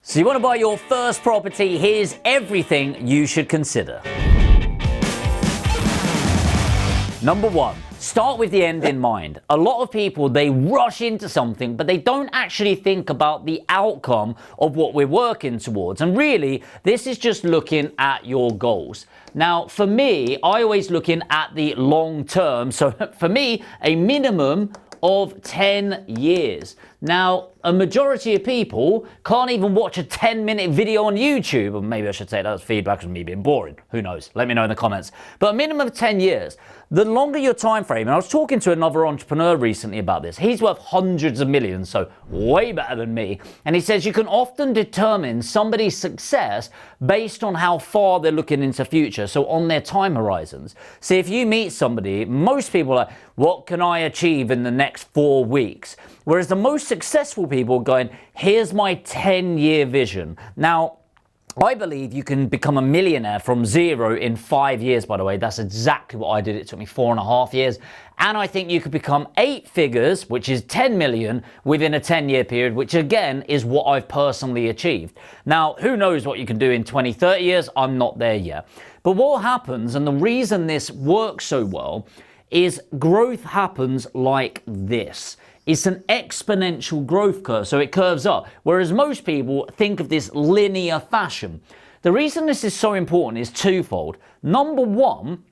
So you want to buy your first property? Here's everything you should consider. Number one, start with the end in mind. A lot of people, they rush into something, but they don't actually think about the outcome of what we're working towards. And really, this is just looking at your goals. Now, for me, I always looking at the long term. So for me, a minimum of 10 years. Now, a majority of people can't even watch a 10-minute video on YouTube. Or maybe I should say that was feedback from me being boring. Who knows? Let me know in the comments. But a minimum of 10 years. The longer your time frame, and I was talking to another entrepreneur recently about this. He's worth hundreds of millions, so way better than me. And he says you can often determine somebody's success based on how far they're looking into the future, so on their time horizons. So if you meet somebody, most people are like, what can I achieve in the next 4 weeks? Whereas the most successful people are going, here's my 10-year vision. Now, I believe you can become a millionaire from zero in 5 years, by the way. That's exactly what I did. It took me 4.5 years. And I think you could become 8 figures, which is 10 million, within a 10-year period, which again is what I've personally achieved. Now, who knows what you can do in 20, 30 years? I'm not there yet. But what happens, and the reason this works so well, is growth happens like this. It's an exponential growth curve, so it curves up. Whereas most people think of this linear fashion. The reason this is so important is twofold. Number one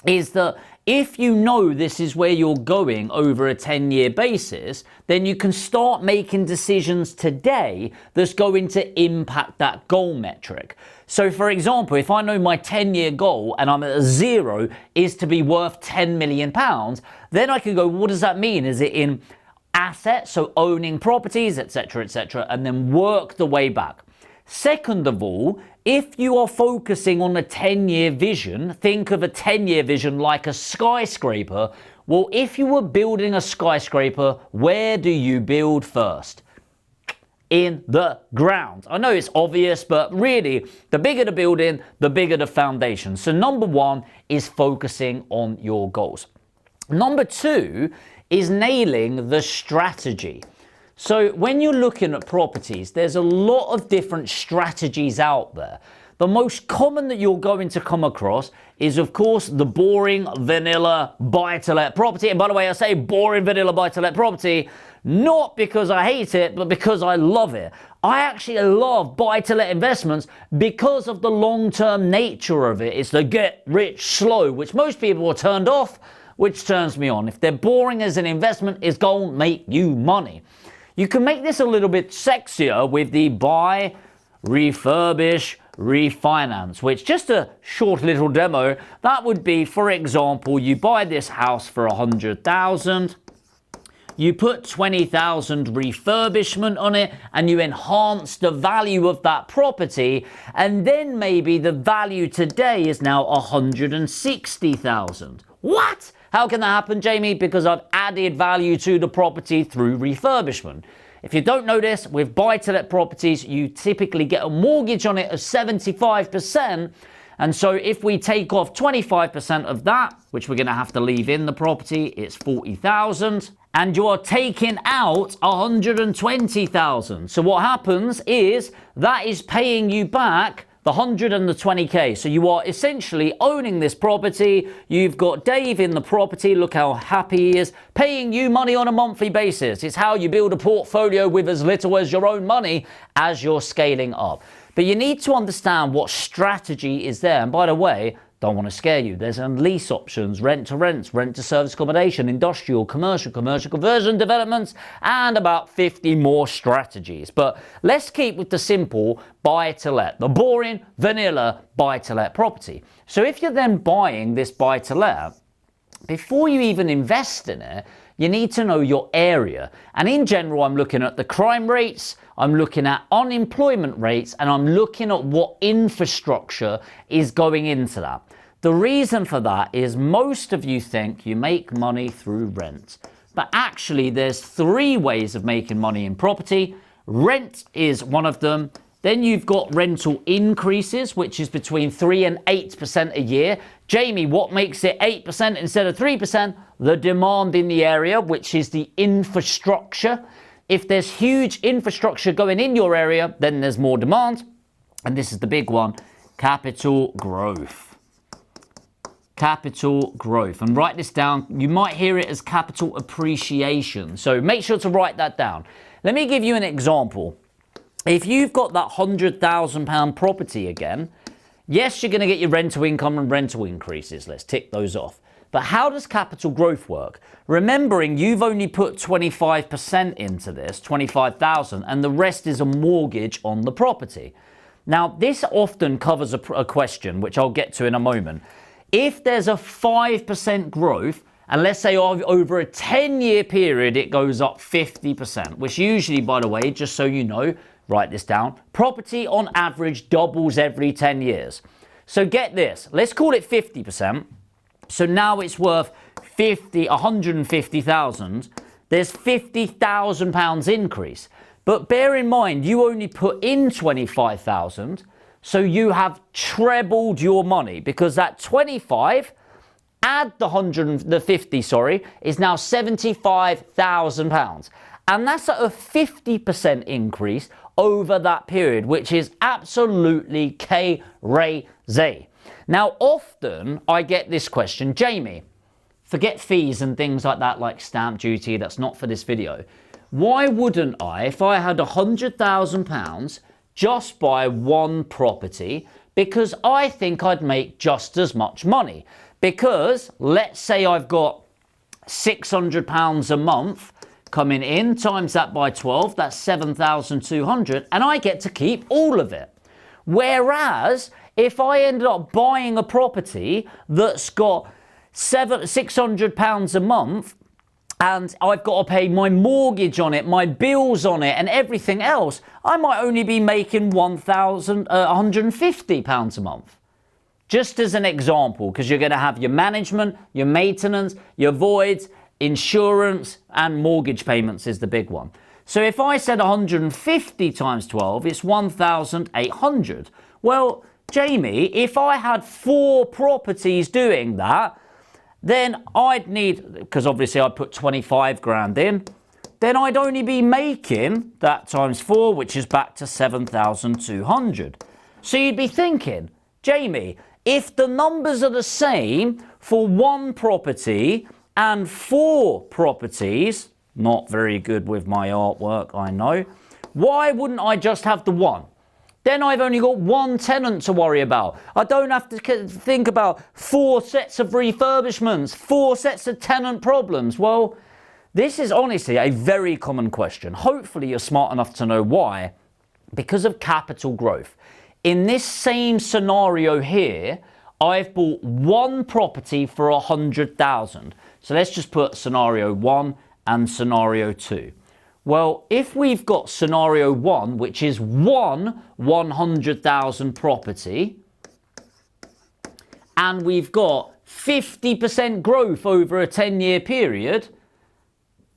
is that if you know this is where you're going over a 10-year basis, then you can start making decisions today that's going to impact that goal metric. So for example, if I know my 10-year goal and I'm at a zero is to be worth 10 million pounds, then I can go, what does that mean? Is it in assets, so owning properties, etc., and then work the way back? Second of all, if you are focusing on a 10-year vision, think of a 10-year vision like a skyscraper. Well, if you were building a skyscraper, where do you build first? In the ground. I know it's obvious, but really, the bigger the building, the bigger the foundation. So number one is focusing on your goals. Number two is nailing the strategy. So when you're looking at properties, there's a lot of different strategies out there. The most common that you're going to come across is, of course, the boring vanilla buy-to-let property. And by the way, I say boring vanilla buy-to-let property, not because I hate it, but because I love it. I actually love buy-to-let investments because of the long-term nature of it. It's the get rich slow, which most people are turned off, which turns me on. If they're boring as an investment, it's going to make you money. You can make this a little bit sexier with the buy, refurbish, refinance, which just a short little demo, that would be, for example, you buy this house for 100,000, you put 20,000 refurbishment on it and you enhance the value of that property, and then maybe the value today is now 160,000. What? How can that happen, Jamie? Because I've added value to the property through refurbishment. If you don't know this, with buy-to-let properties, you typically get a mortgage on it of 75%. And so if we take off 25% of that, which we're going to have to leave in the property, it's 40,000. And you are taking out 120,000. So what happens is that is paying you back the 100 and the 20k. So you are essentially owning this property. You've got Dave in the property. Look how happy he is, paying you money on a monthly basis. It's how you build a portfolio with as little as your own money as you're scaling up. But you need to understand what strategy is there. And by the way, don't want to scare you. There's lease options, rent to rents, rent to service accommodation, industrial, commercial conversion developments, and about 50 more strategies. But let's keep with the simple buy to let, the boring vanilla buy to let property. So if you're then buying this buy to let, before you even invest in it, you need to know your area. And in general, I'm looking at the crime rates, I'm looking at unemployment rates, and I'm looking at what infrastructure is going into that. The reason for that is most of you think you make money through rent. But actually, there's 3 ways of making money in property. Rent is one of them. Then you've got rental increases, which is between 3 and 8% a year. Jamie, what makes it 8% instead of 3%? The demand in the area, which is the infrastructure. If there's huge infrastructure going in your area, then there's more demand. And this is the big one, capital growth. Capital growth. And write this down. You might hear it as capital appreciation. So make sure to write that down. Let me give you an example. If you've got that £100,000 property again, yes, you're going to get your rental income and rental increases. Let's tick those off. But how does capital growth work? Remembering you've only put 25% into this, 25,000, and the rest is a mortgage on the property. Now, this often covers a question, which I'll get to in a moment. If there's a 5% growth, and let's say over a 10-year period, it goes up 50%, which usually, by the way, just so you know, write this down, property on average doubles every 10 years. So get this, let's call it 50%. So now it's worth 150,000. There's £50,000 increase. But bear in mind, you only put in 25,000. So you have trebled your money because that 25 add the 50, is now £75,000. And that's a 50% increase over that period, which is absolutely crazy. Now, often I get this question, Jamie, forget fees and things like that, like stamp duty, that's not for this video. Why wouldn't I, if I had £100,000, just buy one property? Because I think I'd make just as much money. Because let's say I've got £600 a month coming in, times that by 12, that's 7,200, and I get to keep all of it. Whereas if I ended up buying a property that's got £600 a month, and I've got to pay my mortgage on it, my bills on it, and everything else, I might only be making £150 a month. Just as an example, because you're going to have your management, your maintenance, your voids, insurance, and mortgage payments is the big one. So if I said 150 times 12, it's 1,800. Well, Jamie, if I had 4 properties doing that, then I'd need, because obviously I put 25 grand in, then I'd only be making that times 4, which is back to 7,200. So you'd be thinking, Jamie, if the numbers are the same for one property and 4 properties, not very good with my artwork, I know, why wouldn't I just have the one? Then I've only got one tenant to worry about. I don't have to think about 4 sets of refurbishments, 4 sets of tenant problems. Well, this is honestly a very common question. Hopefully you're smart enough to know why. Because of capital growth. In this same scenario here, I've bought one property for 100,000. So let's just put scenario 1 and scenario 2. Well, if we've got scenario 1, which is one 100,000 property, and we've got 50% growth over a 10-year period,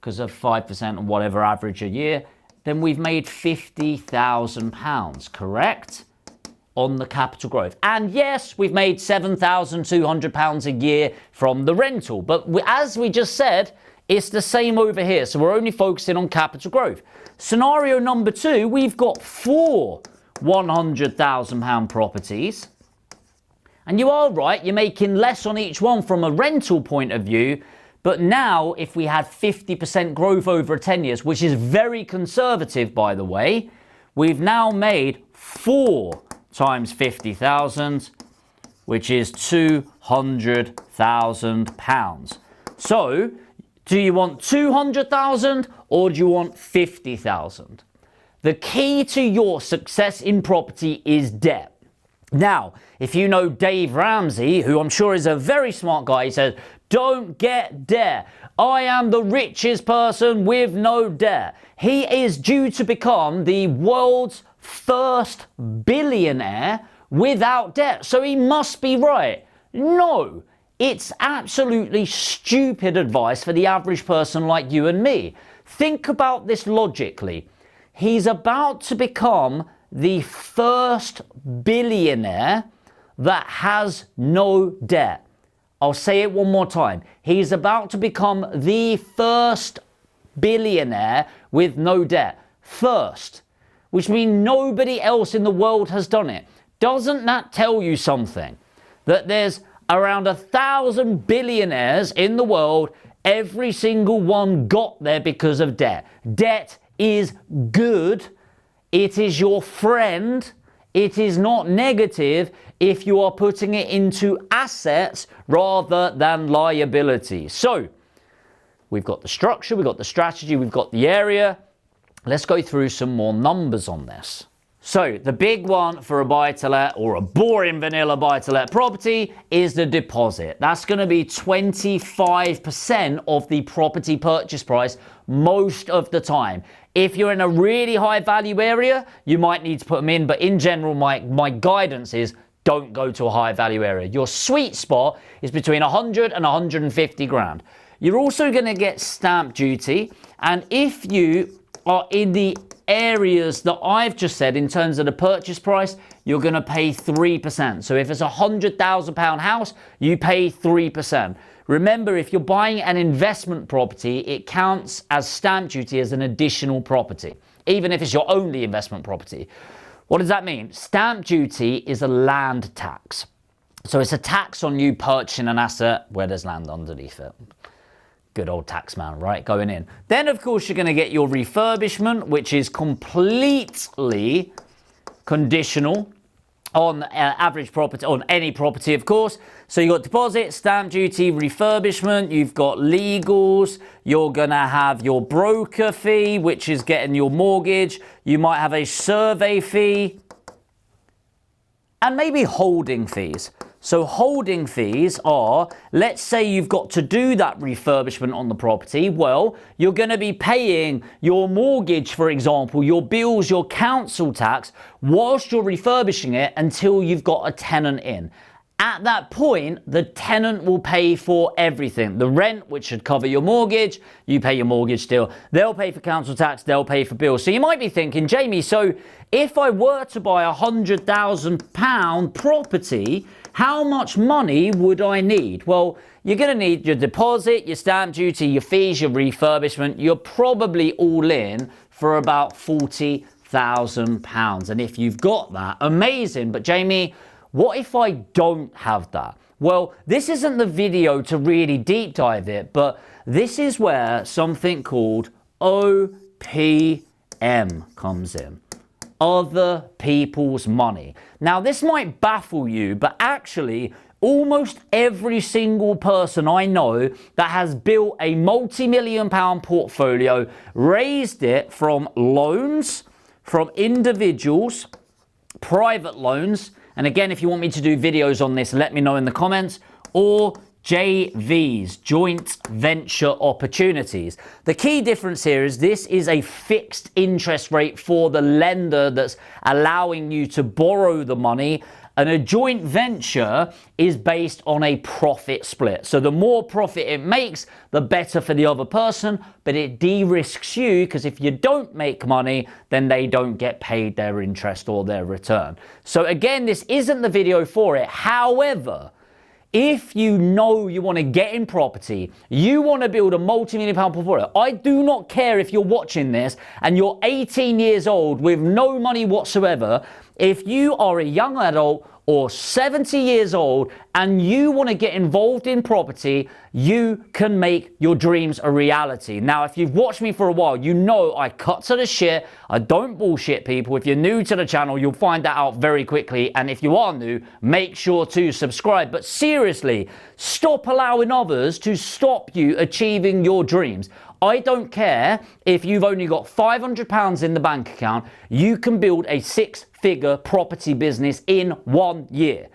because of 5% or whatever average a year, then we've made £50,000, correct? On the capital growth. And yes, we've made £7,200 a year from the rental. But as we just said, it's the same over here. So we're only focusing on capital growth. Scenario number 2, we've got 4 £100,000 properties. And you are right, you're making less on each one from a rental point of view. But now, if we had 50% growth over 10 years, which is very conservative, by the way, we've now made 4 times 50,000, which is £200,000. So, do you want 200,000 or do you want 50,000? The key to your success in property is debt. Now, if you know Dave Ramsey, who I'm sure is a very smart guy, he says, don't get debt. I am the richest person with no debt. He is due to become the world's first billionaire without debt. So he must be right. No, it's absolutely stupid advice for the average person like you and me. Think about this logically. He's about to become the first billionaire that has no debt. I'll say it one more time. He's about to become the first billionaire with no debt. First. Which means nobody else in the world has done it. Doesn't that tell you something? That there's around 1,000 billionaires in the world, every single one got there because of debt. Debt is good. It is your friend. It is not negative if you are putting it into assets rather than liabilities. So, we've got the structure, we've got the strategy, we've got the area. Let's go through some more numbers on this. So the big one for a buy-to-let or a boring vanilla buy-to-let property is the deposit. That's going to be 25% of the property purchase price most of the time. If you're in a really high value area, you might need to put them in, but in general, my guidance is don't go to a high value area. Your sweet spot is between 100 and 150 grand. You're also going to get stamp duty, and if you are in the areas that I've just said in terms of the purchase price, you're going to pay 3%. So if it's a £100,000 house, you pay 3%. Remember, if you're buying an investment property, it counts as stamp duty as an additional property, even if it's your only investment property. What does that mean? Stamp duty is a land tax. So it's a tax on you purchasing an asset where there's land underneath it. Good old tax man, right? Going in. Then, of course, you're going to get your refurbishment, which is completely conditional on average property, on any property, of course. So you've got deposit, stamp duty, refurbishment, you've got legals, you're going to have your broker fee, which is getting your mortgage. You might have a survey fee and maybe holding fees. So holding fees are, let's say you've got to do that refurbishment on the property. Well, you're going to be paying your mortgage, for example, your bills, your council tax, whilst you're refurbishing it until you've got a tenant in. At that point, the tenant will pay for everything. The rent, which should cover your mortgage, you pay your mortgage still. They'll pay for council tax, they'll pay for bills. So you might be thinking, Jamie, so if I were to buy a £100,000 property, how much money would I need? Well, you're going to need your deposit, your stamp duty, your fees, your refurbishment. You're probably all in for about £40,000. And if you've got that, amazing. But Jamie, what if I don't have that? Well, this isn't the video to really deep dive it, but this is where something called OPM comes in. Other people's money. Now, this might baffle you, but actually, almost every single person I know that has built a multi-million-pound portfolio, raised it from loans, from individuals, private loans, and again, if you want me to do videos on this, let me know in the comments, or JVs, joint venture opportunities. The key difference here is this is a fixed interest rate for the lender that's allowing you to borrow the money, and a joint venture is based on a profit split. So the more profit it makes, the better for the other person, but it de-risks you, because if you don't make money, then they don't get paid their interest or their return. So again, this isn't the video for it. However, if you know you want to get in property, you want to build a multi-million-pound portfolio, I do not care if you're watching this and you're 18 years old with no money whatsoever. If you are a young adult or 70 years old and you want to get involved in property, you can make your dreams a reality. Now, if you've watched me for a while, you know I cut to the shit. I don't bullshit people. If you're new to the channel, you'll find that out very quickly. And if you are new, make sure to subscribe. But seriously, stop allowing others to stop you achieving your dreams. I don't care if you've only got £500 in the bank account, you can build a six-figure property business in 1 year.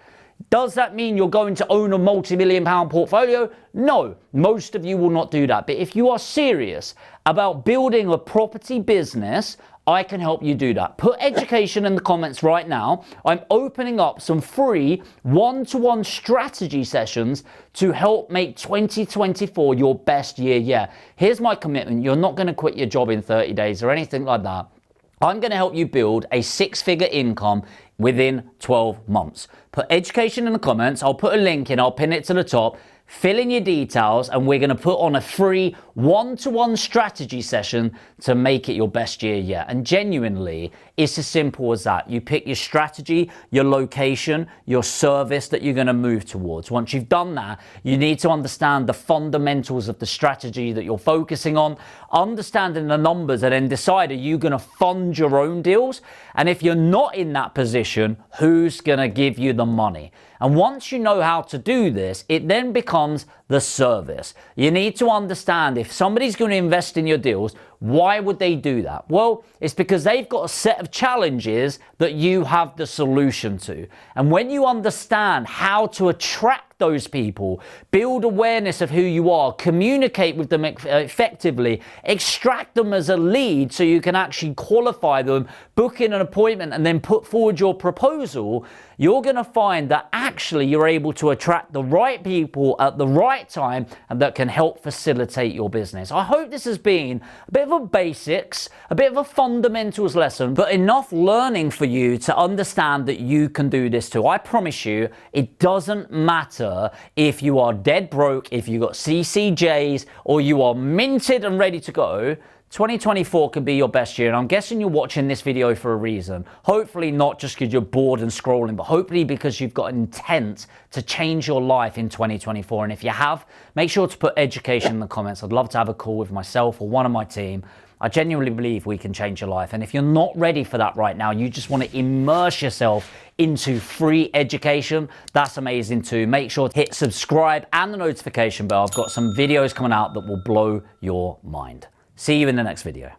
Does that mean you're going to own a multi-million-pound portfolio? No, most of you will not do that. But if you are serious about building a property business, I can help you do that. Put education in the comments right now. I'm opening up some free one-to-one strategy sessions to help make 2024 your best year yet. Here's my commitment. You're not going to quit your job in 30 days or anything like that. I'm going to help you build a six-figure income within 12 months. Put education in the comments. I'll put a link in. I'll pin it to the top. fill in your details, and we're going to put on a free one-to-one strategy session to make it your best year yet. And genuinely, it's as simple as that. You pick your strategy, your location, your service that you're going to move towards. Once you've done that, you need to understand the fundamentals of the strategy that you're focusing on, understanding the numbers, and then decide, are you going to fund your own deals? And if you're not in that position, who's going to give you the money? And once you know how to do this, it then becomes the service. You need to understand, if somebody's going to invest in your deals, why would they do that? Well, it's because they've got a set of challenges that you have the solution to. And when you understand how to attract those people, build awareness of who you are, communicate with them effectively, extract them as a lead so you can actually qualify them, book in an appointment, and then put forward your proposal, you're going to find that actually you're able to attract the right people at the right time, and that can help facilitate your business. I hope this has been a bit of a basics, a bit of a fundamentals lesson, but enough learning for you to understand that you can do this too. I promise you, it doesn't matter if you are dead broke, if you got CCJs, or you are minted and ready to go. 2024 could be your best year, and I'm guessing you're watching this video for a reason. Hopefully not just because you're bored and scrolling, but hopefully because you've got intent to change your life in 2024. And if you have, make sure to put education in the comments. I'd love to have a call with myself or one of my team. I genuinely believe we can change your life. And if you're not ready for that right now, you just want to immerse yourself into free education, that's amazing too. Make sure to hit subscribe and the notification bell. I've got some videos coming out that will blow your mind. See you in the next video.